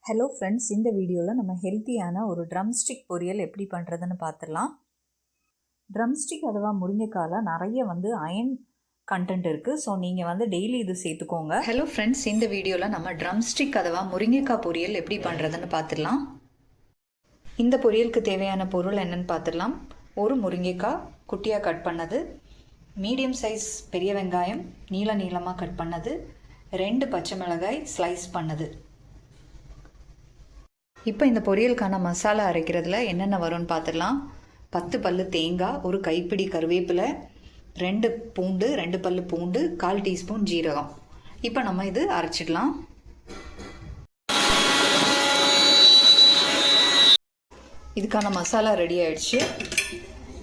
Hello friends, இந்த வீடியோவில் நம்ம ஹெல்த்தியான ஒரு ட்ரம்ஸ்டிக் பொரியல் எப்படி பண்ணுறதுன்னு பார்த்துடலாம். ட்ரம்ஸ்டிக் அதுவா முருங்கைக்காயில் நிறைய அயன் கண்டென்ட் இருக்குது. ஸோ நீங்கள் டெய்லி இது சேர்த்துக்கோங்க. ஹலோ ஃப்ரெண்ட்ஸ், இந்த வீடியோவில் நம்ம ட்ரம்ஸ்டிக் அதுவா முருங்கைக்காய் பொரியல் எப்படி பண்ணுறதுன்னு பார்த்துடலாம். இந்த பொரியலுக்கு தேவையான பொருள் என்னென்னு பார்த்துடலாம். ஒரு முருங்கைக்காய் குட்டியாக கட் பண்ணது, மீடியம் சைஸ் பெரிய வெங்காயம் நீளமாக கட் பண்ணது, 2 பச்சை மிளகாய் ஸ்லைஸ் பண்ணது. இப்போ இந்த பொரியலுக்கான மசாலா அரைக்கிறதுல என்னென்ன வரும்னு பார்த்துடலாம். 10 பல்லு தேங்காய், ஒரு கைப்பிடி கருவேப்பிலை, 2 பூண்டு, 2 பல்லு பூண்டு, 1/4 டீஸ்பூன் ஜீரகம். இப்போ நம்ம இது அரைச்சிடலாம். இதுக்கான மசாலா ரெடி ஆயிடுச்சு.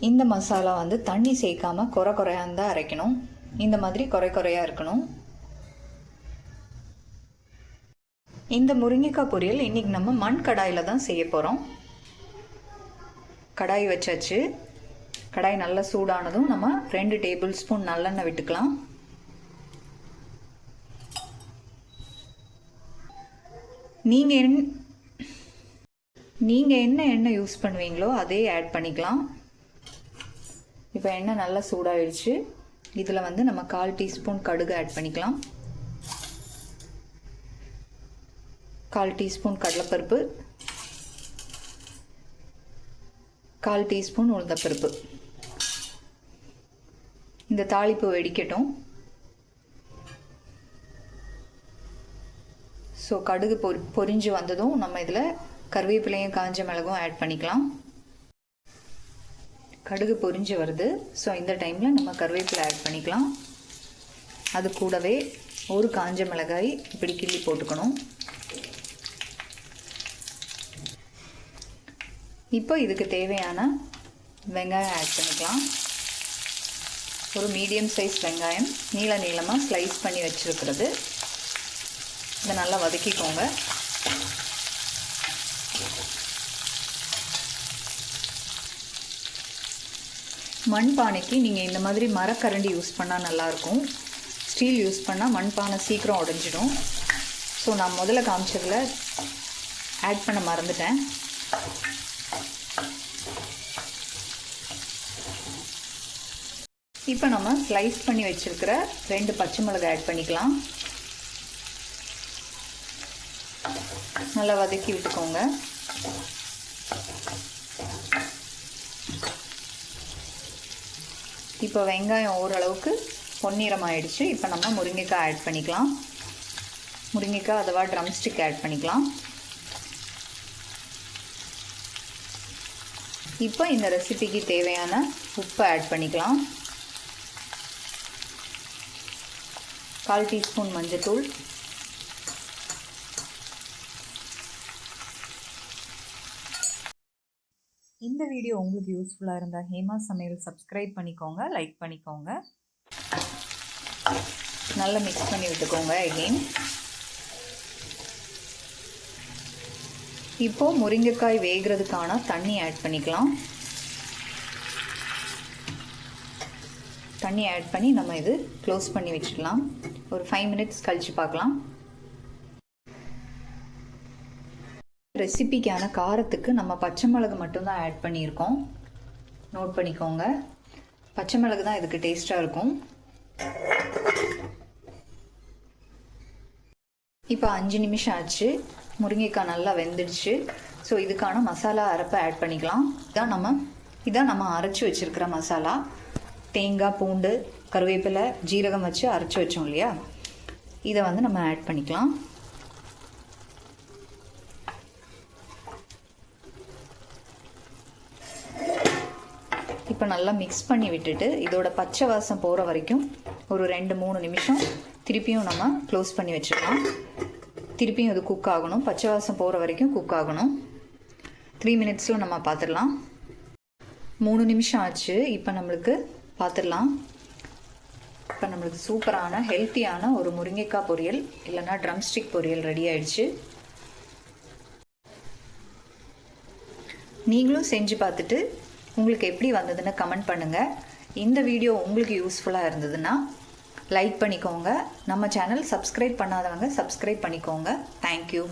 இந்த மசாலா தண்ணி சேர்க்காமல் குறையாக தான் அரைக்கணும். இந்த மாதிரி குறையாக இருக்கணும். இந்த முருங்கைக்காய் பொரியல் இன்றைக்கி நம்ம மண் கடாயில் தான் செய்ய போகிறோம். கடாய் வச்சாச்சு. கடாய் நல்லா சூடானதும் நம்ம 2 டேபிள் ஸ்பூன் நல்லெண்ணெய் விட்டுக்கலாம். நீங்கள் என்ன எண்ணெய் யூஸ் பண்ணுவீங்களோ அதே ஆட் பண்ணிக்கலாம். இப்போ எண்ணெய் நல்லா சூடாகிடுச்சு. இதில் நம்ம 1/4 டீஸ்பூன் கடுகு ஆட் பண்ணிக்கலாம். 1/4 டீஸ்பூன் கடலைப்பருப்பு, 1/4 டீஸ்பூன் உளுந்தப்பருப்பு. இந்த தாளிப்பு வெடிக்கட்டும். ஸோ கடுகு பொரிஞ்சு வந்ததும் நம்ம இதில் கருவேப்பிலையும் காஞ்ச மிளகும் ஆட் பண்ணிக்கலாம். கடுகு பொரிஞ்சு வருது. ஸோ இந்த டைமில் நம்ம கருவேப்பிலை ஆட் பண்ணிக்கலாம். அது கூடவே ஒரு காஞ்ச மிளகாய் இப்படி கிள்ளி போட்டுக்கணும். இப்போ இதுக்கு தேவையான வெங்காயம் ஆட் பண்ணிக்கலாம். ஒரு மீடியம் சைஸ் வெங்காயம் நீளமாக ஸ்லைஸ் பண்ணி வச்சுருக்கிறது. இதை நல்லா வதக்கிக்கோங்க. மண்பானைக்கு நீங்கள் இந்த மாதிரி மரக்கரண்டி யூஸ் பண்ணால் நல்லாயிருக்கும். ஸ்டீல் யூஸ் பண்ணால் மண்பானை சீக்கிரம் உடைஞ்சிடும். ஸோ நான் முதல்ல காமிச்சதில் ஆட் பண்ண மறந்துட்டேன். இப்போ நம்ம ஸ்லைஸ் பண்ணி வச்சுருக்கிற 2 பச்சை மிளகாய் ஆட் பண்ணிக்கலாம். நல்லா வதக்கி விட்டுக்கோங்க. இப்போ வெங்காயம் ஓரளவுக்கு பொன்னிறம் ஆயிடுச்சு. இப்போ நம்ம முருங்கைக்காய் ஆட் பண்ணிக்கலாம். முருங்கைக்காய் அதுவா ட்ரம்ஸ்டிக் ஆட் பண்ணிக்கலாம். இப்போ இந்த ரெசிபிக்கு தேவையான உப்பு ஆட் பண்ணிக்கலாம். 1/4 டீஸ்பூன் மஞ்சத்தூள், இந்த வீடியோ உங்களுக்கு யூஸ்ஃபுல்லாக இருந்தால் ஹேமா சமையல் சப்ஸ்கிரைப் பண்ணிக்கோங்க, லைக் பண்ணிக்கோங்க. நல்லா மிக்ஸ் பண்ணி விட்டுக்கோங்க. அகெயின் இப்போது முருங்கைக்காய் வேகிறதுக்கான தண்ணி ஆட் பண்ணிக்கலாம். தண்ணி ஆட் பண்ணி நம்ம இது க்ளோஸ் பண்ணி வச்சுக்கலாம். ஒரு 5 மினிட்ஸ் கழித்து பார்க்கலாம். ரெசிபிக்கான காரத்துக்கு நம்ம பச்சை மிளகு மட்டும்தான் ஆட் பண்ணியிருக்கோம். நோட் பண்ணிக்கோங்க. பச்சை மிளகு தான் இதுக்கு டேஸ்ட்டாக இருக்கும். இப்போ 5 நிமிஷம் ஆச்சு. முருங்கைக்காய் நல்லா வெந்துடுச்சு. ஸோ இதுக்கான மசாலா அரைப்பை ஆட் பண்ணிக்கலாம். இதான் நம்ம அரைச்சி வச்சுருக்கிற மசாலா. தேங்காய், பூண்டு, கருவேப்பிலை, ஜீரகம் வச்சு அரைச்சி வச்சோம் இல்லையா, இதை நம்ம ஆட் பண்ணிக்கலாம். இப்போ நல்லா மிக்ஸ் பண்ணி விட்டுட்டு இதோட பச்சை வாசம் போகிற வரைக்கும் ஒரு 2-3 நிமிஷம் திருப்பியும் நம்ம க்ளோஸ் பண்ணி வச்சுக்கலாம். திருப்பியும் இது குக் ஆகணும். பச்சை வாசம் போகிற வரைக்கும் குக் ஆகணும். 3 மினிட்ஸில் நம்ம பார்த்துடலாம். 3 நிமிஷம் ஆச்சு. இப்போ நம்மளுக்கு பார்த்துடலாம். இப்போ நம்மளுக்கு சூப்பரான ஹெல்த்தியான ஒரு முருங்கைக்காய் பொரியல் இல்லைன்னா ட்ரம்ஸ்டிக் பொரியல் ரெடி ஆயிடுச்சு. நீங்களும் செஞ்சு பார்த்துட்டு உங்களுக்கு எப்படி வந்ததுன்னு கமெண்ட் பண்ணுங்கள். இந்த வீடியோ உங்களுக்கு யூஸ்ஃபுல்லாக இருந்ததுன்னா லைக் பண்ணிக்கோங்க. நம்ம சேனல் சப்ஸ்கிரைப் பண்ணாதவங்க சப்ஸ்கிரைப் பண்ணிக்கோங்க. தேங்க்யூ.